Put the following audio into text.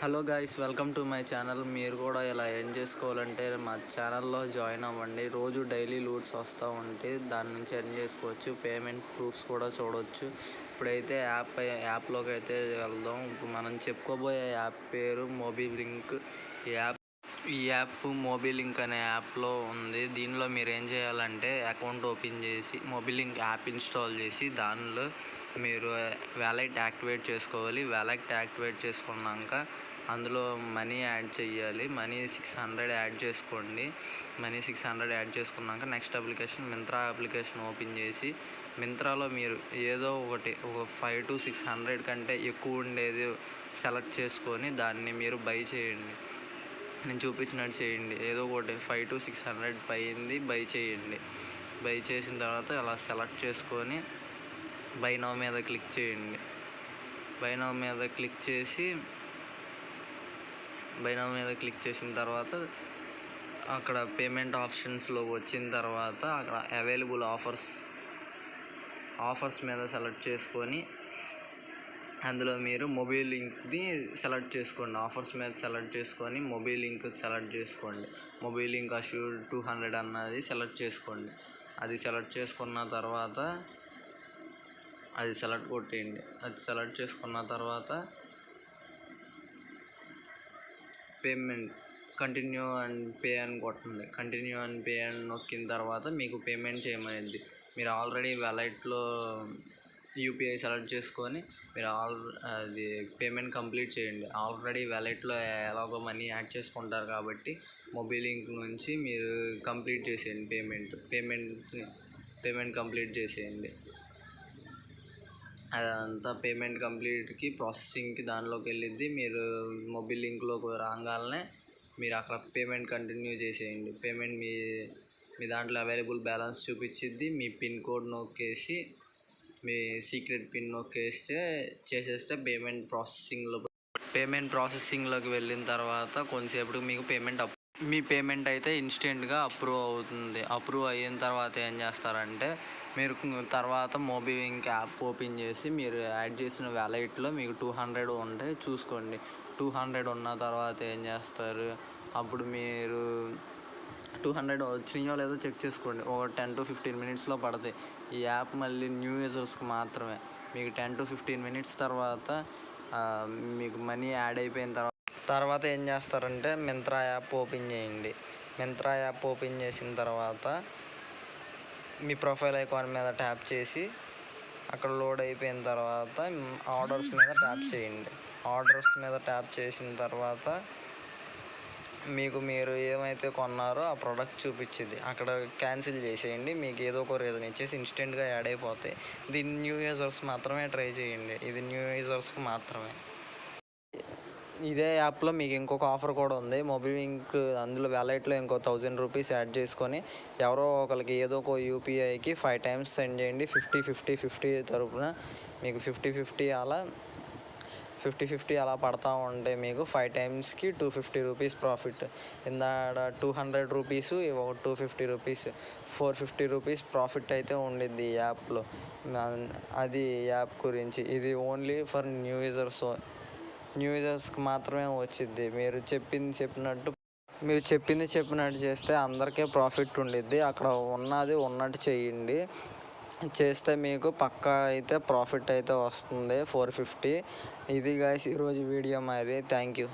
Hello guys, welcome to my channel. మీరు కూడా ఇలా ఏం చేసుకోవాలంటే మా ఛానల్లో జాయిన్ అవ్వండి. రోజు డైలీ లూట్స్ వస్తూ ఉంటే దాని నుంచి ఎర్న్ చేసుకోవచ్చు. పేమెంట్ ప్రూఫ్స్ కూడా చూడవచ్చు. ఇప్పుడైతే యాప్లోకి అయితే వెళ్దాం. ఇప్పుడు మనం చెప్పుకోబోయే యాప్ పేరు మొబిలింక్. ఈ యాప్ మొబిలింక్ అనే యాప్లో ఉంది. దీనిలో మీరు ఏం చేయాలంటే అకౌంట్ ఓపెన్ చేసి మొబిలింక్ యాప్ ఇన్స్టాల్ చేసి దానిలో మీరు వ్యాలెట్ యాక్టివేట్ చేసుకోవాలి. వ్యాలెట్ యాక్టివేట్ చేసుకున్నాక అందులో మనీ యాడ్ చేయాలి. మనీ 600 యాడ్ చేసుకోండి. మనీ 600 యాడ్ చేసుకున్నాక next application Myntra application open చేసి మింత్రాలో మీరు ఏదో ఒకటి ఒక 500 to 600 కంటే ఎక్కువ ఉండేది సెలెక్ట్ చేసుకొని దాన్ని మీరు బై చేయండి. నేను చూపించినట్టు చేయండి. ఏదో ఒకటి 500 to 600 పైంది బై చేయండి. బై చేసిన తర్వాత అలా సెలెక్ట్ చేసుకొని బై నౌ మీద క్లిక్ చేయండి. బై నౌ మీద క్లిక్ చేసిన తర్వాత అక్కడ పేమెంట్ ఆప్షన్స్లోకి వచ్చిన తర్వాత అక్కడ అవైలబుల్ ఆఫర్స్ మీద సెలెక్ట్ చేసుకొని అందులో మీరు మొబిలింక్ది సెలెక్ట్ చేసుకోండి. ఆఫర్స్ మీద సెలెక్ట్ చేసుకొని మొబిలింక్ సెలెక్ట్ చేసుకోండి. మొబిలింక్ అష్యూర్డ్ 200 అన్నది సెలెక్ట్ చేసుకోండి. అది సెలెక్ట్ చేసుకున్న తర్వాత అది సెలెక్ట్ కొట్టేయండి. అది సెలెక్ట్ చేసుకున్న తర్వాత పేమెంట్ కంటిన్యూ అండ్ పే అని కొట్టండి. కంటిన్యూ అండ్ పే అని నొక్కిన తర్వాత మీకు పేమెంట్ చేయమనేది. మీరు ఆల్రెడీ వ్యాలెట్లో యూపీఐ సెలెక్ట్ చేసుకొని మీరు అది పేమెంట్ కంప్లీట్ చేయండి. ఆల్రెడీ వ్యాలెట్లో ఎలాగో మనీ యాడ్ చేసుకుంటారు కాబట్టి మొబిలింక్ నుంచి మీరు కంప్లీట్ చేసేయండి. పేమెంట్ కంప్లీట్ చేసేయండి. అదంతా పేమెంట్ కంప్లీట్కి ప్రాసెసింగ్కి దానిలోకి వెళ్ళిద్ది. మీరు మొబిలింక్లోకి రాగానే మీరు అక్కడ పేమెంట్ కంటిన్యూ చేసేయండి. పేమెంట్ మీ దాంట్లో అవైలబుల్ బ్యాలెన్స్ చూపించిద్ది. మీ పిన్ కోడ్ నొక్కేసి మీ సీక్రెట్ పిన్ చేసేస్తే పేమెంట్ ప్రాసెసింగ్లోకి వెళ్ళిన తర్వాత కొంతసేపటికి మీకు మీ పేమెంట్ అయితే ఇన్స్టెంట్గా అప్రూవ్ అవుతుంది. అప్రూవ్ అయిన తర్వాత ఏం చేస్తారంటే మీరు తర్వాత మొబిలింక్ యాప్ ఓపెన్ చేసి మీరు యాడ్ చేసిన వ్యాలెట్లో మీకు 200 ఉంటే చూసుకోండి. 200 ఉన్న తర్వాత ఏం చేస్తారు, అప్పుడు మీరు 200 వచ్చినాయో లేదో చెక్ చేసుకోండి. ఒక 10 to 15 మినిట్స్లో పడతాయి. ఈ యాప్ మళ్ళీ న్యూ యూజర్స్కి మాత్రమే. మీకు 10 to 15 మినిట్స్ తర్వాత మీకు మనీ యాడ్ అయిపోయిన తర్వాత ఏం చేస్తారంటే మింత్రా యాప్ ఓపెన్ చేయండి. మింత్రా యాప్ ఓపెన్ చేసిన తర్వాత మీ ప్రొఫైల్ ఐకాన్ మీద ట్యాప్ చేసి అక్కడ లోడ్ అయిపోయిన తర్వాత ఆర్డర్స్ మీద ట్యాప్ చేయండి. ఆర్డర్స్ మీద ట్యాప్ చేసిన తర్వాత మీరు ఏమైతే కొన్నారో ఆ ప్రోడక్ట్ చూపించింది అక్కడ క్యాన్సిల్ చేసేయండి. మీకు ఏదో ఒక రీజన్ ఇచ్చేసి ఇన్స్టెంట్గా యాడ్ అయిపోతాయి. దీన్ని న్యూ యూజర్స్ మాత్రమే ట్రై చేయండి. ఇది న్యూ యూజర్స్కి మాత్రమే. ఇదే యాప్లో మీకు ఇంకొక ఆఫర్ కూడా ఉంది. మొబిలింక్ అందులో వ్యాలెట్లో ఇంకో 1000 రూపీస్ యాడ్ చేసుకొని ఎవరో ఒకరికి ఏదో ఒక యూపీఐకి 5 times సెండ్ చేయండి. 50-50 తరపున మీకు 50-50 అలా పడతా ఉంటే మీకు 5 timesకి 250 రూపీస్ ప్రాఫిట్. ఇందాడ 200 రూపీస్, 250 రూపీస్, 450 రూపీస్ ప్రాఫిట్ అయితే ఉండిద్ది ఈ యాప్లో. అది యాప్ గురించి. ఇది ఓన్లీ ఫర్ న్యూ యూజర్స్కి మాత్రమే వచ్చిద్ది. మీరు చెప్పింది చెప్పినట్టు చేస్తే అందరికీ ప్రాఫిట్ ఉండిద్ది. అక్కడ ఉన్నట్టు చేయండి. చేస్తే మీకు పక్కా అయితే ప్రాఫిట్ అయితే వస్తుంది 450. ఇది గైస్ ఈరోజు వీడియో. మరి థ్యాంక్ యూ.